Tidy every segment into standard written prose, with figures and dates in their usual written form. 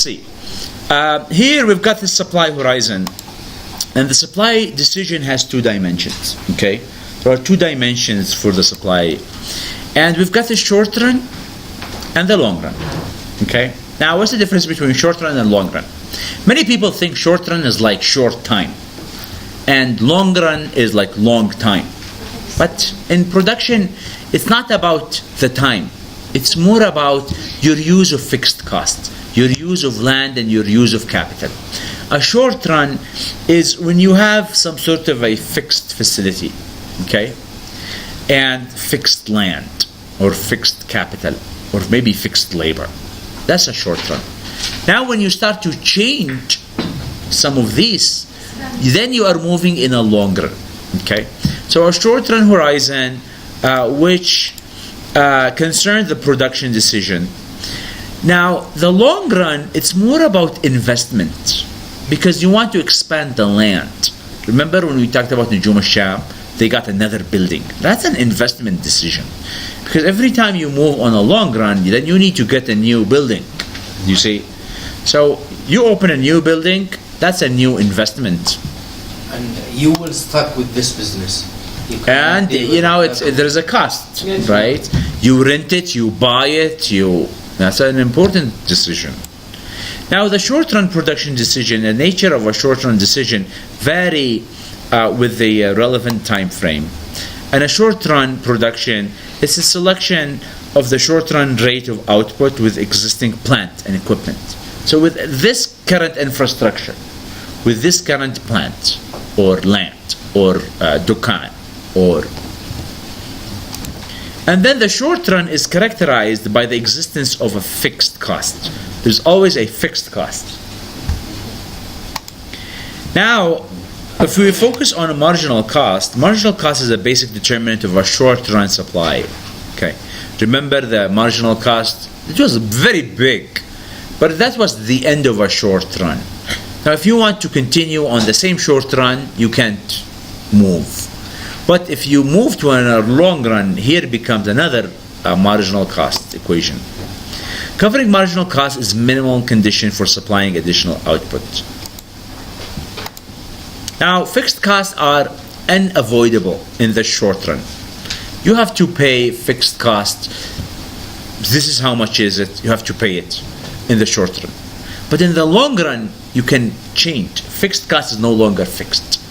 see. Here we've got the supply horizon, and the supply decision has two dimensions. Okay, there are two dimensions for the supply, and we've got the short run and the long run. Okay, now what's the difference between short run and long run? Many people think short run is like short time, and long run is like long time. But in production, it's not about the time. It's more about your use of fixed cost, your use of land and your use of capital. A short run is when you have some sort of a fixed facility, okay, and fixed land or fixed capital or maybe fixed labor. That's a short run. Now when you start to change some of these, then you are moving in a long run, okay? So a short run horizon which concerns the production decision. Now the long run, it's more about investment because you want to expand the land. Remember when we talked about Nujum al-Sham, they got another building. That's an investment decision. Because every time you move on a long run, then you need to get a new building. You see? So you open a new building, that's a new investment. And you will stuck with this business. And there's a cost, right? You rent it, you buy it, that's an important decision. Now the short run production decision, the nature of a short run decision vary with the relevant time frame. And a short run production is a selection of the short run rate of output with existing plant and equipment. So with this current infrastructure, with this current plant or land or dukan and then the short run is characterized by the existence of a fixed cost. There's always a fixed cost. Now, if we focus on a marginal cost is a basic determinant of a short run supply. Okay, remember the marginal cost? It was very big, but that was the end of a short run. Now, if you want to continue on the same short run, you can't move. But if you move to a long run, here becomes another marginal cost equation. Covering marginal cost is minimal condition for supplying additional output. Now, fixed costs are unavoidable in the short run. You have to pay fixed cost. This is how much is it. You have to pay it in the short run. But in the long run, you can change. Fixed cost is no longer fixed.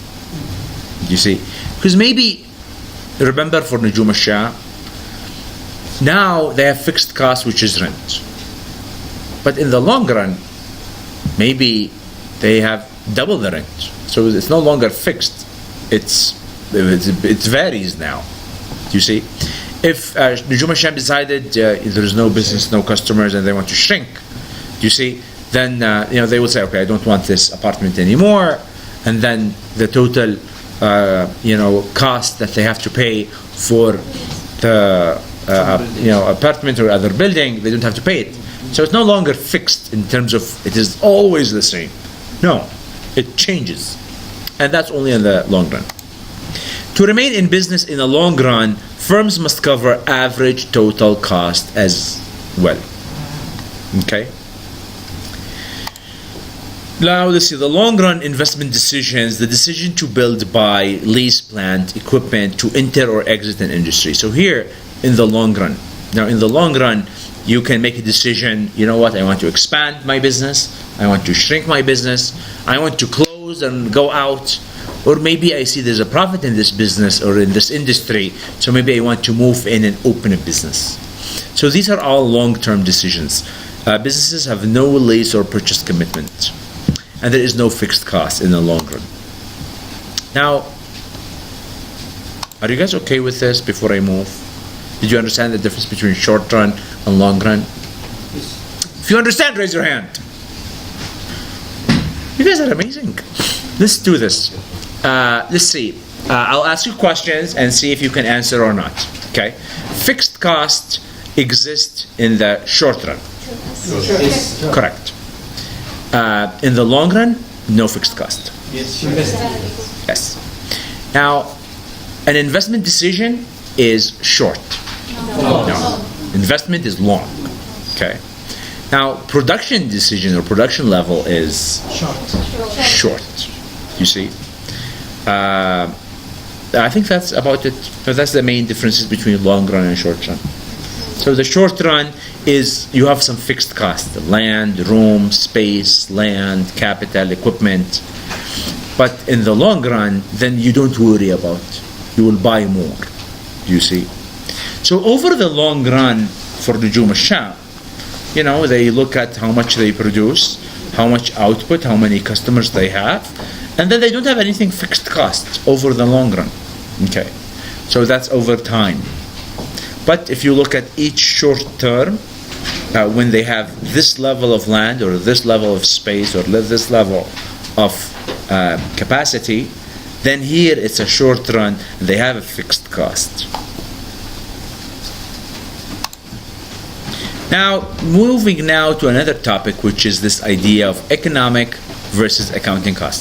You see? Because maybe, remember for Nujum al-Sham, now they have fixed cost, which is rent. But in the long run, maybe they have double the rent. So it's no longer fixed. It varies now. You see? If Nujum al-Sham decided there is no business, no customers, and they want to shrink, you see, then they will say, okay, I don't want this apartment anymore, and then the total cost that they have to pay for the apartment or other building, they don't have to pay it. So it's no longer fixed in terms of it is always the same. No, it changes, and that's only in the long run. To remain in business in the long run, firms must cover average total cost as well. Okay. Now let's see the long run investment decisions, the decision to build, buy, lease plant, equipment, to enter or exit an industry. So here in the long run. Now in the long run, you can make a decision, you know what, I want to expand my business, I want to shrink my business, I want to close and go out, or maybe I see there's a profit in this business or in this industry, so maybe I want to move in and open a business. So these are all long-term decisions. Businesses have no lease or purchase commitment, and there is no fixed cost in the long run. Now, are you guys okay with this before I move? Did you understand the difference between short run and long run? If you understand, raise your hand. You guys are amazing. Let's do this. Let's see. I'll ask you questions and see if you can answer or not. Okay? Fixed cost exists in the short run. Yes. Correct. In the long run, no fixed cost. Yes. Yes. Now, an investment decision is short. No. Investment is long. Okay. Now, production decision or production level is short. You see, I think that's about it. But that's the main differences between long run and short run. So the short run is you have some fixed cost: land, room, space, land, capital, equipment. But in the long run, then you don't worry about. You will buy more. You see. So over the long run for Nujum al-Sham, they look at how much they produce, how much output, how many customers they have, and then they don't have anything fixed cost over the long run. Okay, so that's over time. But if you look at each short term, when they have this level of land or this level of space or this level of capacity, then here it's a short run, they have a fixed cost. Now, moving now to another topic, which is this idea of economic versus accounting cost.